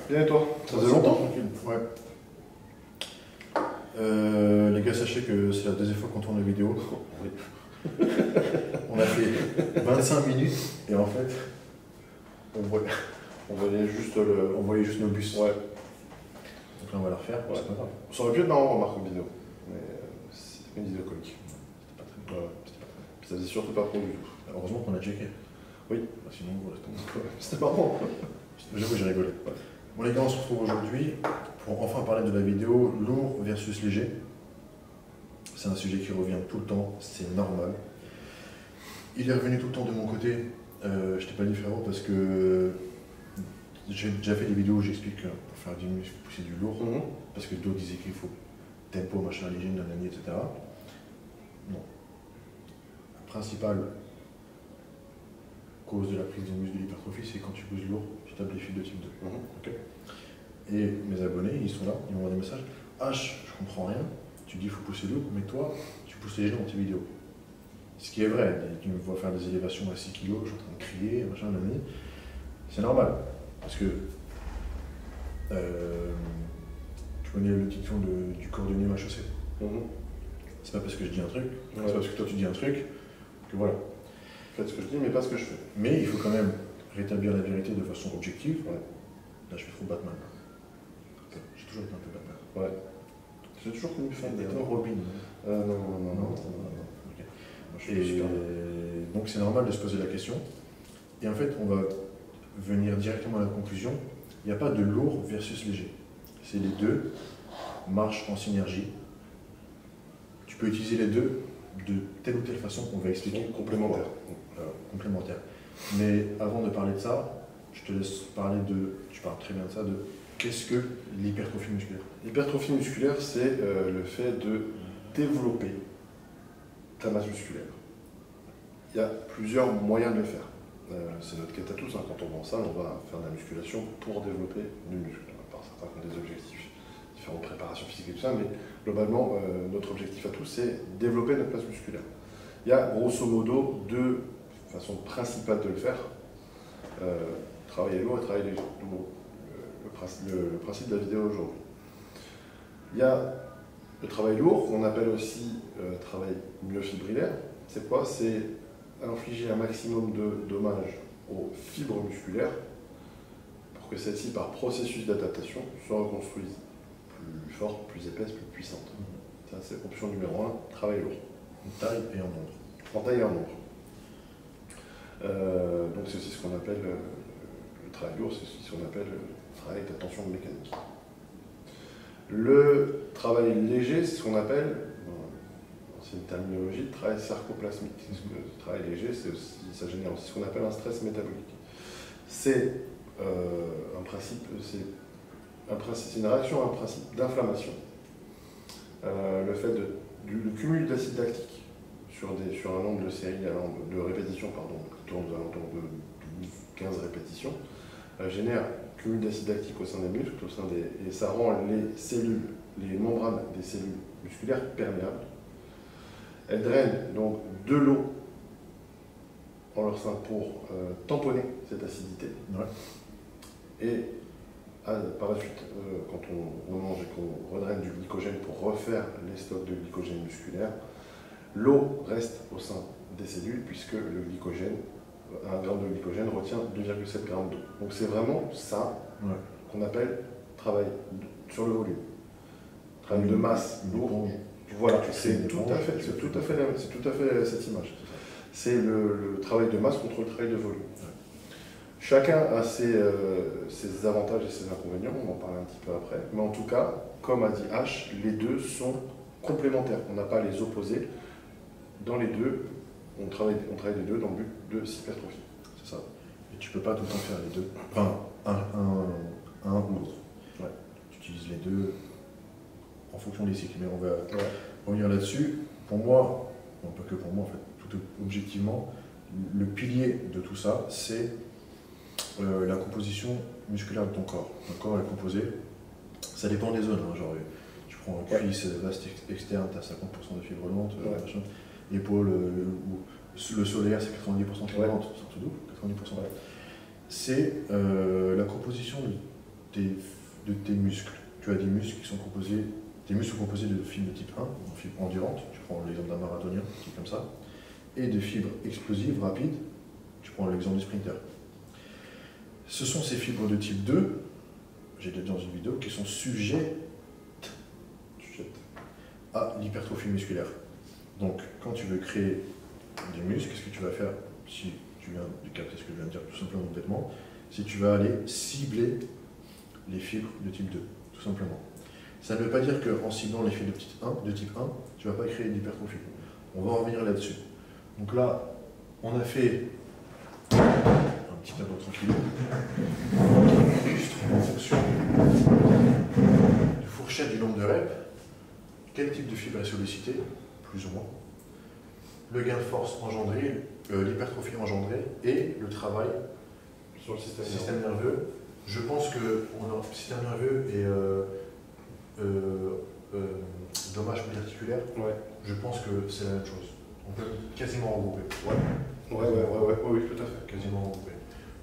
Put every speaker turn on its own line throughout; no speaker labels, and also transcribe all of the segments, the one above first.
Bien et toi?
Ça faisait longtemps?
Tranquille.
Ouais. Les gars, sachez que c'est la deuxième fois qu'on tourne la vidéo.
Oui.
On a fait 25 minutes et en fait,
On voyait juste
on voyait juste nos bus.
Ouais.
Donc là, on va la refaire.
Ouais.
C'est pas grave.
Ça aurait pu être marrant, remarque, comme vidéo. Mais c'était pas une vidéo comique.
C'était pas très
Ouais, c'était pas très. Puis ça faisait surtout pas pro du tout.
Heureusement qu'on a checké.
Oui.
Sinon, on reste
C'était marrant.
J'avoue, j'ai rigolé.
Ouais.
Bon, les gars, on se retrouve aujourd'hui pour enfin parler de la vidéo lourd versus léger. C'est un sujet qui revient tout le temps, c'est normal. Il est revenu tout le temps de mon côté. Je t'ai pas dit, frérot, parce que j'ai déjà fait des vidéos où j'explique que pour faire du muscle, pousser du lourd. Parce que d'autres disaient qu'il faut tempo, machin, léger, nanani, etc. Non. La principale cause de la prise de muscle de l'hypertrophie, c'est quand tu pousses lourd, tu tapes des fils de type 2.
Ok.
Et mes abonnés, ils sont là, ils m'envoient des messages. H, je comprends rien, tu dis qu'il faut pousser lourd, mais toi, tu pousses léger dans tes vidéos. Ce qui est vrai, tu me vois faire des élévations à 6 kg, je suis en train de crier, machin, nanani. C'est normal, parce que tu connais le dicton du cordonnier mal chaussé. C'est pas parce que je dis un truc, c'est pas parce que toi tu dis un truc, que voilà.
Faites ce que je dis, mais pas ce que je fais.
Mais il faut quand même rétablir la vérité de façon objective.
Ouais.
Là, je fais trop Batman. J'ai toujours été un peu Batman.
Ouais. J'ai toujours connu fan
Et
des
toi, Robin?
non.
Ok.
Moi, je suis super.
Donc c'est normal de se poser la question. Et en fait, on va venir directement à la conclusion. Il n'y a pas de lourd versus léger. C'est les deux marchent en synergie. Tu peux utiliser les deux de telle ou telle façon qu'on va expliquer.
Complémentaires.
Complémentaires. Mais avant de parler de ça, je te laisse parler de, tu parles très bien de ça, de qu'est-ce que l'hypertrophie musculaire?
L'hypertrophie musculaire, c'est le fait de développer ta masse musculaire. Il y a plusieurs moyens de le faire. C'est notre quête à tous, hein. Quand on va en salle, on va faire de la musculation pour développer du muscle. À part certains qui ont des objectifs, différentes préparations physiques et tout ça, mais globalement, notre objectif à tous, c'est développer notre masse musculaire. Il y a grosso modo deux façons principales de le faire. Travailler lourd et travailler léger. Le principe de la vidéo aujourd'hui. Il y a le travail lourd, qu'on appelle aussi travail myofibrillaire. C'est quoi? C'est infliger un maximum de dommages aux fibres musculaires pour que celles-ci, par processus d'adaptation, se reconstruisent plus fortes, plus épaisses, plus puissantes. Ça, c'est option numéro 1, travail lourd.
En taille et en nombre.
En taille et en nombre. Donc c'est aussi ce qu'on appelle le travail lourd, c'est aussi ce qu'on appelle le travail avec la tension mécanique. Le travail léger, c'est ce qu'on appelle, c'est une terminologie, de travail sarcoplasmique. Le travail léger, ça génère aussi ce qu'on appelle un stress métabolique. C'est un principe, c'est une réaction à un principe d'inflammation. Le fait le cumul d'acide lactique sur un nombre de séries, de répétitions, qui tourne aux alentours de 12-15 répétitions, génère cumul d'acide lactique au sein des muscles, et ça rend les membranes des cellules musculaires perméables. Elles drainent donc de l'eau en leur sein pour tamponner cette acidité.
Ouais.
Et par la suite, quand on mange et qu'on redraine du glycogène pour refaire les stocks de glycogène musculaire, l'eau reste au sein des cellules puisque le glycogène, 1 gramme de glycogène retient 2,7 grammes d'eau. Donc c'est vraiment ça qu'on appelle travail sur le volume. Travail de masse lourd. Voilà, c'est tout à fait cette image. C'est le travail de masse contre le travail de volume. Chacun a ses avantages et ses inconvénients, on en parle un petit peu après. Mais en tout cas, comme a dit H, les deux sont complémentaires. On n'a pas à les opposer. Dans les deux, on travaille les deux dans le but de s'hypertrophier.
C'est ça. Et tu peux pas tout le temps faire les deux. Enfin, un ou l'autre.
Ouais.
Tu utilises les deux en fonction des cycles. Mais on va revenir là-dessus. Pour moi, non pas que pour moi en fait, tout objectivement, le pilier de tout ça, c'est la composition musculaire de ton corps. Ton corps est composé, ça dépend des zones. Hein, genre, tu prends un cuisse, vaste externe, tu as 50% de fibres lentes, machin. L'épaule, le solaire, c'est 90% de fibres lentes, c'est tout doux, 90%. C'est la composition de tes muscles. Tu as des muscles qui sont composés, des muscles composés de fibres de type 1, donc fibres endurantes, tu prends l'exemple d'un marathonien, qui est comme ça, et de fibres explosives, rapides, tu prends l'exemple du sprinter. Ce sont ces fibres de type 2, j'ai dit dans une vidéo, qui sont sujettes à l'hypertrophie musculaire. Donc, quand tu veux créer des muscles, qu'est-ce que tu vas faire si tu viens de capter ce que je viens de dire tout simplement bêtement, c'est que tu vas aller cibler les fibres de type 2, tout simplement. Ça ne veut pas dire qu'en ciblant les fibres de type 1, tu ne vas pas créer d'hypertrophie. On va en revenir là-dessus. Donc là, on a fait un petit tableau tranquille, juste en fonction de fourchette du nombre de reps, quel type de fibre est sollicité, plus ou moins, le gain de force engendré, l'hypertrophie engendrée et le travail
sur le
système nerveux. Je pense que le système nerveux et dommage polyarticulaire,
ouais.
je pense que c'est la même chose. On peut quasiment regrouper.
Oui, tout à fait.
Quasiment regrouper.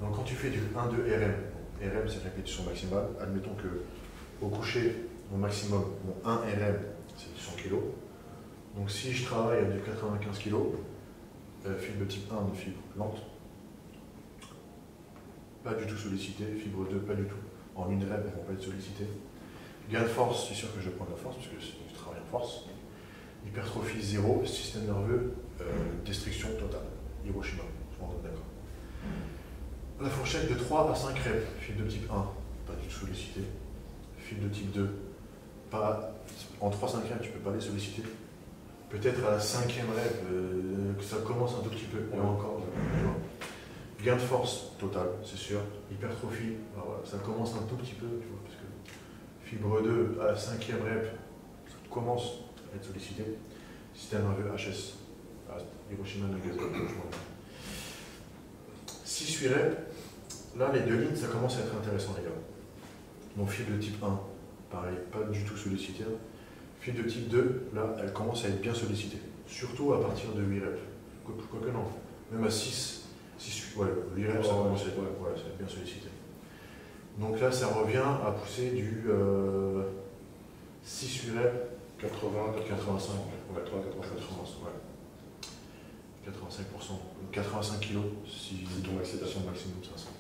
Donc quand tu fais du 1-2 RM, RM c'est répétition maximale, admettons que au coucher, mon maximum, mon 1 RM, c'est du 100 kg. Donc si je travaille à du 95 kg, fibre de type 1, de fibre lente, pas du tout sollicité, fibre 2, pas du tout. En une rep, elles ne vont pas être sollicitées. Gain de force, c'est sûr que je prends de la force, puisque c'est du travail en force. Hypertrophie 0, système nerveux, destruction totale. Hiroshima, je m'en donne d'accord. La fourchette de 3 à 5 reps, fibre de type 1, pas du tout sollicité. Fibre de type 2, pas, en 3-5 reps, tu ne peux pas les solliciter. Peut-être à la 5e rep, que ça commence un tout petit peu, et encore, gain de force total, c'est sûr. Hypertrophie, voilà, ça commence un tout petit peu, tu vois, parce que fibre 2 à la 5e rep, ça commence à être sollicité. Système nerveux HS, Hiroshima Nagasaki, 6-8 reps, là les deux lignes, ça commence à être intéressant les gars. Donc fibre de type 1, pareil, pas du tout sollicité. Fibre de type 2, là, elle commence à être bien sollicitée, surtout à partir de 8 reps. Quoique non, même à 6, 8 reps, ça commence à être bien sollicité. Donc là, ça revient à pousser du 6-8 reps,
80,
85,
ouais, 80,
85%, 85 kg si ton accélération maximum 500.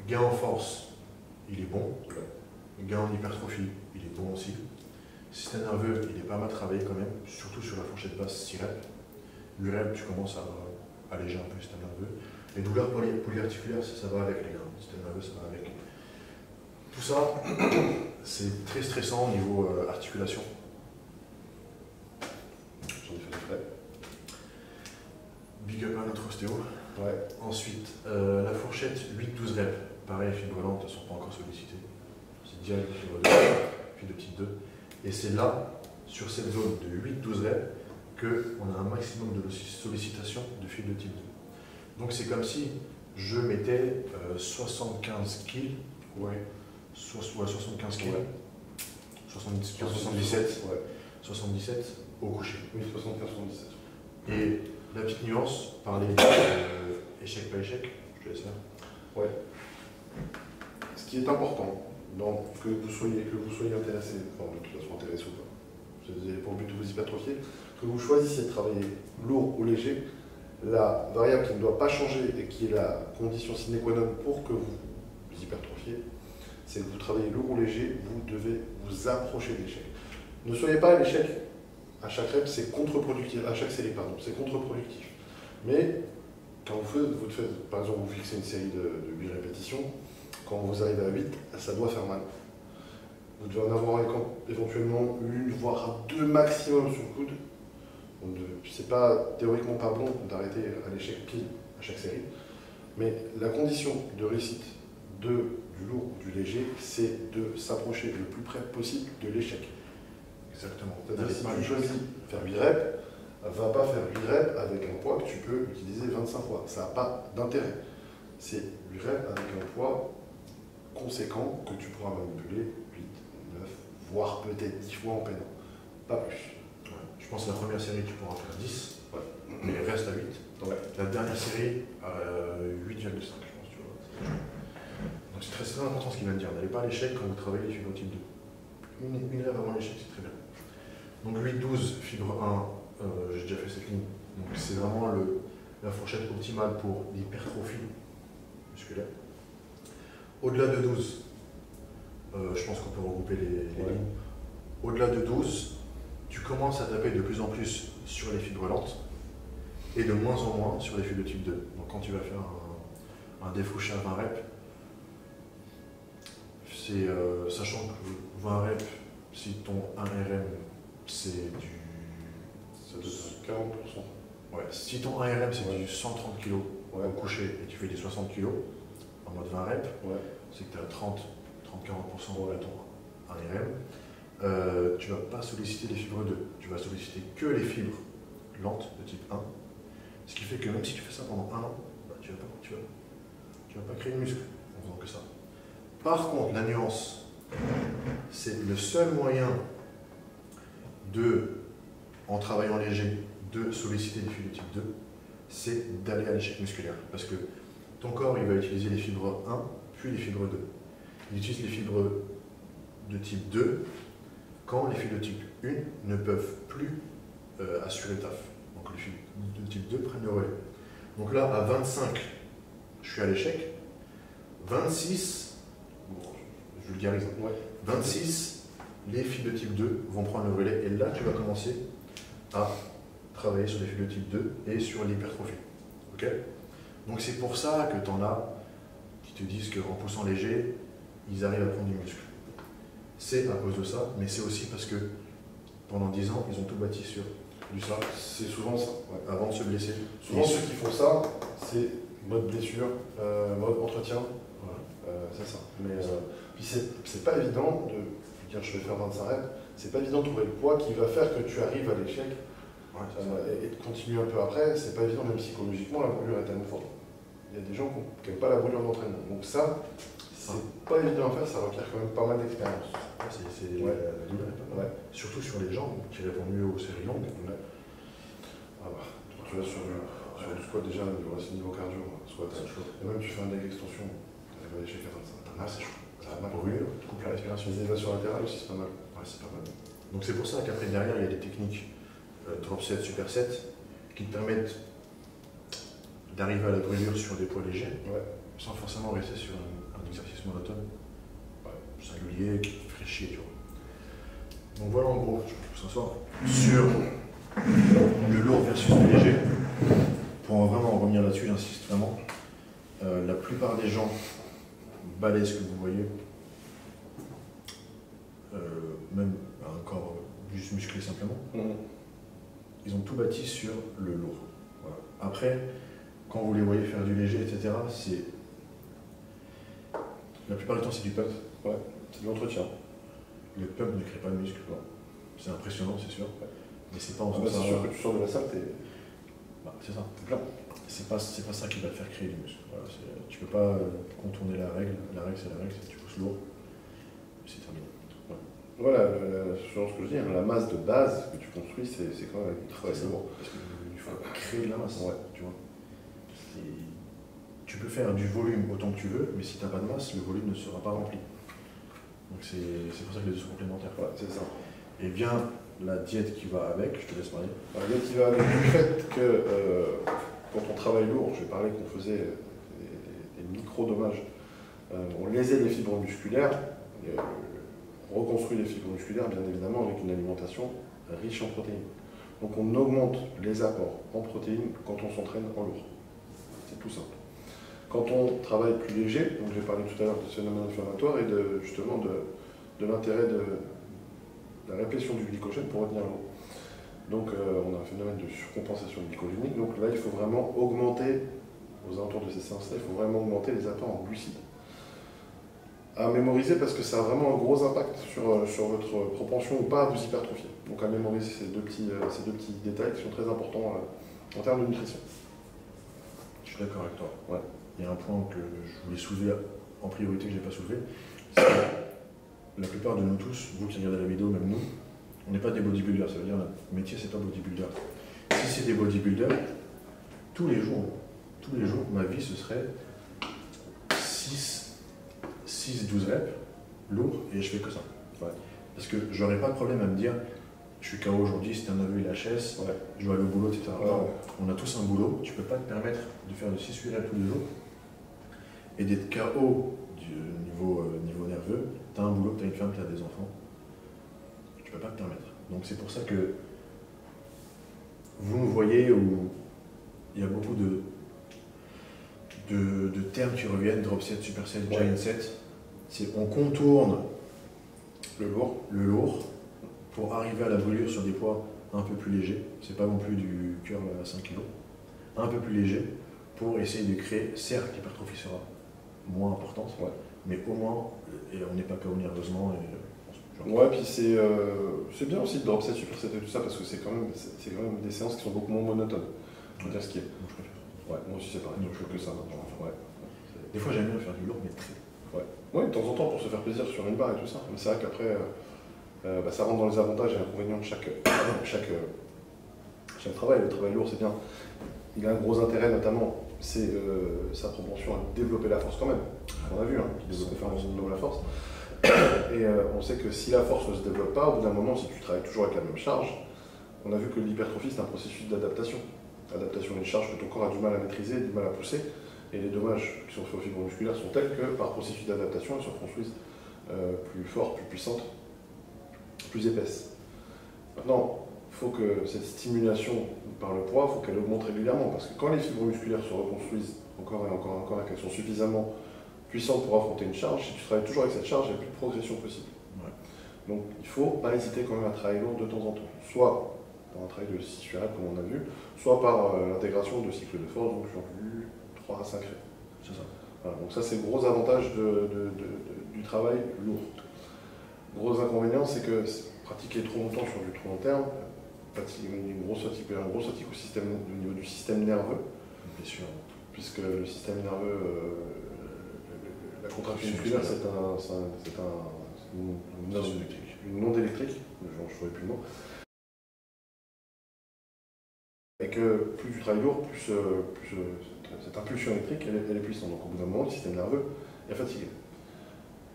Gain en force, il est bon. Gain en hypertrophie, il est bon aussi. Système nerveux, il est pas mal travaillé quand même, surtout sur la fourchette basse 6 reps. 8 reps, tu commences à alléger un peu le système nerveux. Les douleurs polyarticulaires, ça va avec les gars. Le système nerveux, ça va avec. Tout ça, c'est très stressant au niveau articulation.
J'en ai fait des frais.
Big up à notre ostéo.
Ouais.
Ensuite, la fourchette 8-12 reps. Pareil, les fibres lentes ne sont pas encore sollicitées. C'est direct fibre 2, fibre de type 2. Et c'est là, sur cette zone de 8-12 reps, qu'on a un maximum de sollicitation de fibres de type 2. Donc c'est comme si je mettais 75 kg, ouais, 75 kg, 77 au coucher.
Oui, 75-77.
Et la petite nuance, parler échec pas échec, je te laisse faire.
Ouais. Ce qui est important, donc, que vous soyez intéressé, enfin, de toute façon intéressé ou pas, vous avez pour but de vous hypertrophier, que vous choisissiez de travailler lourd ou léger, la variable qui ne doit pas changer et qui est la condition sine qua non pour que vous hypertrophiez, c'est que vous travaillez lourd ou léger, vous devez vous approcher de l'échec. Ne soyez pas à l'échec à chaque rep, c'est contre-productif, à chaque série, pardon, c'est contre-productif. Mais quand vous faites, par exemple, vous fixez une série de 8 répétitions, quand vous arrivez à 8, ça doit faire mal. Vous devez en avoir éventuellement une, voire 2 maximum sur le coude. C'est pas théoriquement pas bon d'arrêter à l'échec pile à chaque série, mais la condition de réussite du lourd ou du léger, c'est de s'approcher le plus près possible de l'échec.
Exactement.
C'est-à-dire que si tu choisis de faire 8 reps, va pas faire 8 reps avec un poids que tu peux utiliser 25 fois. Ça n'a pas d'intérêt. C'est 8 reps avec un poids conséquent que tu pourras manipuler 8, 9, voire peut-être 10 fois en peine. Pas plus.
Ouais. Je pense que la première série, tu pourras en faire 10,
ouais.
mais reste à 8.
Ouais.
La dernière série, 8,5, je pense, tu vois. Donc c'est très important ce qu'il va te dire. N'allez pas à l'échec quand vous travaillez les fibres type 2. Une heure avant l'échec, c'est très bien. Donc 8-12, fibre 1, j'ai déjà fait cette ligne. Donc c'est vraiment la fourchette optimale pour l'hypertrophie musculaire. Au-delà de 12, je pense qu'on peut regrouper les lignes. Au-delà de 12, tu commences à taper de plus en plus sur les fibres lentes et de moins en moins sur les fibres de type 2. Donc quand tu vas faire un défouché à 20 reps, c'est sachant que 20 reps, si ton 1RM c'est du...
Ça doit être 40%.
Ouais, si ton 1RM c'est du 130 kg au coucher et tu fais des 60 kg en mode 20 reps, c'est que tu as 30-40% de ton 1RM. Tu ne vas pas solliciter les fibres 2, tu vas solliciter que les fibres lentes de type 1. Ce qui fait que même si tu fais ça pendant 1 an, bah, tu vas pas créer de muscle en faisant que ça. Par contre, la nuance, c'est le seul moyen en travaillant léger, de solliciter les fibres de type 2, c'est d'aller à l'échec musculaire. Parce que ton corps, il va utiliser les fibres 1, puis les fibres 2. Il utilise les fibres de type 2 quand les fibres de type 1 ne peuvent plus assurer le taf. Donc les fibres de type 2 prennent le relais. Donc là, à 25, je suis à l'échec. 26, bon, je vulgarise, 26, les fibres de type 2 vont prendre le relais et là, tu vas commencer à travailler sur les fibres de type 2 et sur l'hypertrophie. Okay, donc c'est pour ça que tu en as qui te disent qu'en poussant léger, ils arrivent à prendre du muscle. C'est à cause de ça, mais c'est aussi parce que pendant 10 ans, ils ont tout bâti sur du ça.
C'est souvent ça.
Avant de se blesser.
Souvent, ceux qui font ça, c'est mode blessure, mode entretien. C'est ça. Mais puis c'est pas évident de dire je vais faire 25 reps, c'est pas évident de trouver le poids qui va faire que tu arrives à l'échec et de continuer un peu après. C'est pas évident, même psychologiquement, la brûlure est tellement forte. Il y a des gens qui n'aiment pas la brûlure d'entraînement. Donc ça, c'est pas évident à faire, ça requiert quand même pas mal d'expérience.
Surtout sur les jambes qui répondent mieux aux séries longues.
Ah bah, tu vas sur du squat déjà, niveau cardio, squat, et même tu fais un leg extension, tu arrives à l'échec à 25.
C'est chaud.
Ça va brûler, tu coupes la respiration. Les élévations latérales aussi, c'est pas mal.
C'est pas mal. Donc c'est pour ça qu'après derrière, il y a des techniques drop set, super set, qui te permettent d'arriver à la brûlure sur des poids légers, sans forcément rester sur un exercice monotone, singulier, qui te ferait chier, tu vois. Donc voilà en gros, je pense que ce soir, sur le lourd versus le léger. Pour vraiment revenir là-dessus, j'insiste vraiment. La plupart des gens balèzes que vous voyez, même un corps juste musclé simplement, ils ont tout bâti sur le lourd. Voilà. Après, quand vous les voyez faire du léger, etc., c'est... La plupart du temps, c'est du pump.
C'est de l'entretien.
Le pump ne crée pas de muscle. C'est impressionnant, c'est sûr. Mais c'est pas en faisant ça.
C'est sûr que tu sors de la salle,
c'est ça.
T'es plein.
C'est pas ça qui va te faire créer du muscle. Voilà, tu peux pas contourner la règle. La règle, c'est la règle, c'est que tu pousses lourd. C'est terminé.
Voilà, selon ce que je dis, la masse de base que tu construis, c'est quand même très lourd.
Parce qu'il faut créer de la masse.
Tu vois.
Tu peux faire du volume autant que tu veux, mais si tu n'as pas de masse, le volume ne sera pas rempli. Donc c'est pour ça que les deux sont complémentaires.
C'est ça.
Et vient la diète qui va avec, je te laisse parler.
La diète qui va avec le fait que quand on travaille lourd, je vais parler qu'on faisait des micro-dommages, on lésait les fibres musculaires, on reconstruit les fibres musculaires bien évidemment avec une alimentation riche en protéines. Donc on augmente les apports en protéines quand on s'entraîne en lourd. C'est tout simple. Quand on travaille plus léger, donc j'ai parlé tout à l'heure de ce phénomène inflammatoire et justement de l'intérêt de la réplétion du glycogène pour retenir l'eau. Donc on a un phénomène de surcompensation glycogénique, donc là il faut vraiment augmenter, aux alentours de ces séances-là, il faut vraiment augmenter les apports en glucides. À mémoriser parce que ça a vraiment un gros impact sur votre propension ou pas à vous hypertrophier. Donc à mémoriser ces deux petits détails qui sont très importants en termes de nutrition.
Je suis d'accord avec toi.
Ouais.
Il y a un point que je voulais soulever en priorité que je n'ai pas soulevé, c'est que la plupart de nous tous, vous qui regardez la vidéo, même nous, on n'est pas des bodybuilders, ça veut dire notre métier c'est pas bodybuilder. Si c'est des bodybuilders, tous les jours, ma vie ce serait 6 6-12 reps, lourd, et je fais que ça.
Ouais.
Parce que j'aurais pas de problème à me dire, je suis KO aujourd'hui, si t'en as vu l'HS, je dois aller au boulot, etc. Non, on a tous un boulot, tu peux pas te permettre de faire de 6-8 reps tous les jours et d'être KO du niveau nerveux. T'as un boulot, t'as une femme, t'as des enfants, tu peux pas te permettre. Donc c'est pour ça que vous nous voyez où il y a beaucoup de termes qui reviennent, drop set, super set, giant set. On contourne le lourd pour arriver à la brûlure sur des poids un peu plus légers. C'est pas non plus du curl à 5 kg. Un peu plus léger pour essayer de créer, certes l'hypertrophie sera moins importante, mais au moins, et on n'est pas KO nerveusement.
Ouais, puis c'est bien aussi de drop set, super set et tout ça, parce que c'est quand même des séances qui sont beaucoup moins monotones. Je veux dire ce qui est.
Moi, je préfère.
Ouais, moi aussi c'est pareil, je fais que ça maintenant. Ouais.
Des fois j'aime bien faire du lourd, mais très.
Ouais, de temps en temps pour se faire plaisir sur une barre et tout ça. Mais c'est vrai qu'après, ça rentre dans les avantages et inconvénients de chaque travail. Le travail lourd, c'est bien. Il a un gros intérêt notamment, c'est sa propension à développer la force quand même. On a vu, développer la force. Et on sait que si la force ne se développe pas, au bout d'un moment, si tu travailles toujours avec la même charge, on a vu que l'hypertrophie, c'est un processus d'adaptation. Adaptation d'une charge que ton corps a du mal à maîtriser, du mal à pousser. Et les dommages qui sont faits aux fibres musculaires sont tels que par processus d'adaptation, elles se construisent plus fortes, plus puissantes, plus épaisses. Maintenant, il faut que cette stimulation par le poids, il faut qu'elle augmente régulièrement. Parce que quand les fibres musculaires se reconstruisent encore et encore et encore, et qu'elles sont suffisamment puissantes pour affronter une charge, si tu travailles toujours avec cette charge, il n'y a plus de progression possible. Donc il ne faut pas hésiter quand même à travailler lourd de temps en temps. Soit par un travail de 6 reps comme on a vu, soit par l'intégration de cycles de force, donc sur du 3 à 5 reps.
C'est ça.
Voilà, donc ça c'est le gros avantage du travail lourd. Gros inconvénient, c'est que pratiquer trop longtemps sur du trop long terme, un gros fatigue au niveau du système nerveux.
Bien sûr.
Puisque le système nerveux, la contraction musculaire, c'est une onde électrique, je ne trouvais plus le mot. Et que plus tu travailles lourd, plus cette impulsion électrique, elle est puissante. Donc au bout d'un moment, le système nerveux est fatigué.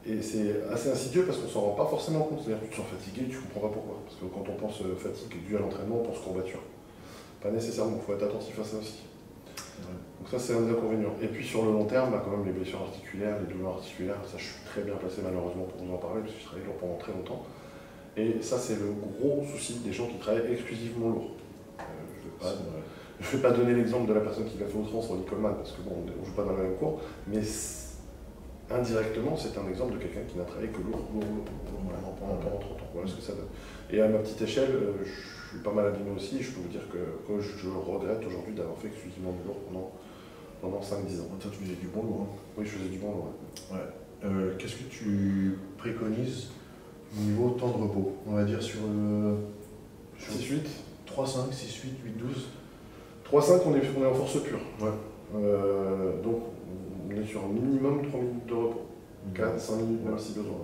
Et c'est assez insidieux parce qu'on ne s'en rend pas forcément compte. C'est-à-dire que tu te sens fatigué, tu ne comprends pas pourquoi. Parce que quand on pense fatigue due à l'entraînement, on pense courbature. Pas nécessairement, il faut être attentif à ça aussi. Donc ça c'est un des inconvénients. Et puis sur le long terme, quand même les blessures articulaires, les douleurs articulaires, ça je suis très bien placé malheureusement pour vous en parler parce que je travaille lourd pendant très longtemps. Et ça c'est le gros souci des gens qui travaillent exclusivement lourd. Je ne vais pas donner l'exemple de la personne qui l'a fait au trans en Coleman parce que bon, on ne joue pas dans le même cours, mais indirectement c'est un exemple de quelqu'un qui n'a travaillé que lourd pendant 30 ans. Voilà ce que ça donne. Et à ma petite échelle, je suis pas mal abîmé aussi, je peux vous dire que je regrette aujourd'hui d'avoir fait exclusivement du lourd pendant 5-10 ans.
Toi, tu faisais du bon lourd.
Oui, je faisais du bon lourd.
Qu'est-ce que tu préconises au niveau temps de repos? On va dire sur
6-8
3-5, 6-8, 8-12
3-5, on est en force pure. Donc, on est sur un minimum 3 minutes de repos. 4-5 minutes, même si besoin.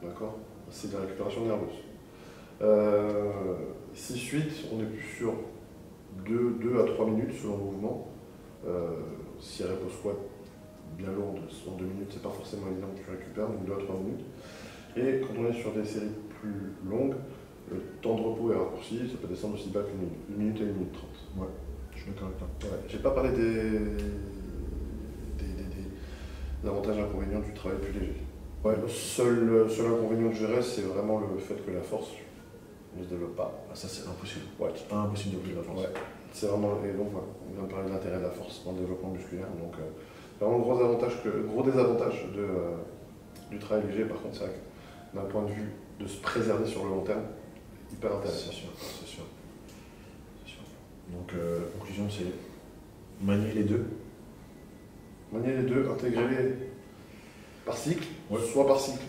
D'accord. C'est de la récupération nerveuse. 6-8, on est plus sur 2 à 3 minutes selon le mouvement. Si elle repose squat bien lourde, en 2 minutes, c'est pas forcément évident que tu récupères, donc 2 à 3 minutes. Et quand on est sur des séries plus longues, le temps de repos est raccourci, ça peut descendre aussi bas qu'une minute et 1 minute 30.
Ouais, je suis d'accord avec toi.
J'ai pas parlé des avantages et inconvénients du travail plus léger. Le seul inconvénient que je dirais, c'est vraiment le fait que la force ne se développe pas.
Ça c'est impossible.
C'est
pas impossible de développer la force.
C'est vraiment, et donc on vient de parler de l'intérêt de la force dans le développement musculaire. Donc vraiment le gros désavantage du travail léger, par contre, c'est vrai que d'un point de vue de se préserver sur le long terme, hyper intéressant.
C'est sûr. Donc la conclusion c'est manier les deux.
Manier les deux, intégrer-les par cycle, soit par cycle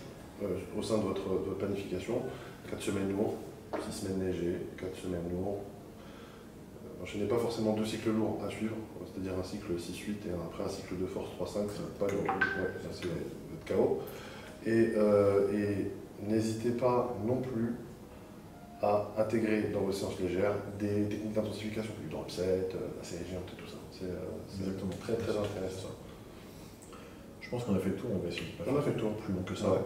au sein de votre planification. 4 semaines lourds, 6 semaines légers, 4 semaines lourds. N'enchaînez pas forcément 2 cycles lourds à suivre, c'est-à-dire un cycle 6-8 et après un cycle de force 3-5, c'est pas c'est votre KO. Et n'hésitez pas non plus à intégrer dans vos séances légères des techniques d'intensification, du drop set, la série géante et tout ça. C'est très très intéressant.
Je pense qu'on a fait le tour, on va essayer de pas
On a
faire
fait le tour.
plus long que ça.
Ouais.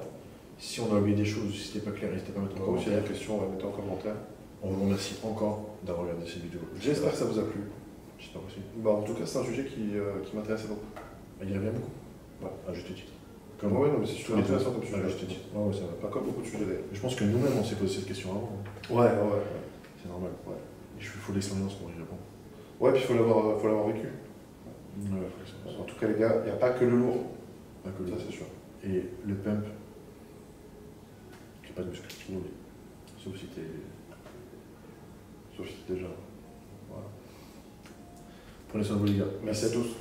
Si on a oublié des choses, si c'était pas clair, n'hésitez pas à mettre en
Encore s'il y a
commentaire.
des questions, mettez en commentaire.
On vous remercie encore d'avoir regardé cette vidéo.
J'espère que ça vous a plu.
J'espère aussi.
Bah, en tout cas, c'est un sujet qui m'intéressait beaucoup.
Il revient beaucoup.
Ouais.
À juste titre.
Ouais, non, mais c'est
tous
super
les deux.
intéressant comme sujet.
À juste titre. Ouais, ouais, ça va.
Pas comme beaucoup de sujets d'ailleurs.
Je pense que nous-mêmes, on s'est posé cette question avant.
Ouais.
C'est normal.
Ouais.
Il faut de l'expérience pour y répondre.
Ouais, puis il faut l'avoir vécu.
Ouais, faut l'expérience.
En tout cas, les gars, il n'y a pas que le lourd.
Pas que le-
Ça, c'est sûr.
Et le pump, c'est pas de muscle. Oublie. Sauf si t'es.
Sauf si déjà.
Prenez soin de vous, les gars.
Merci à tous.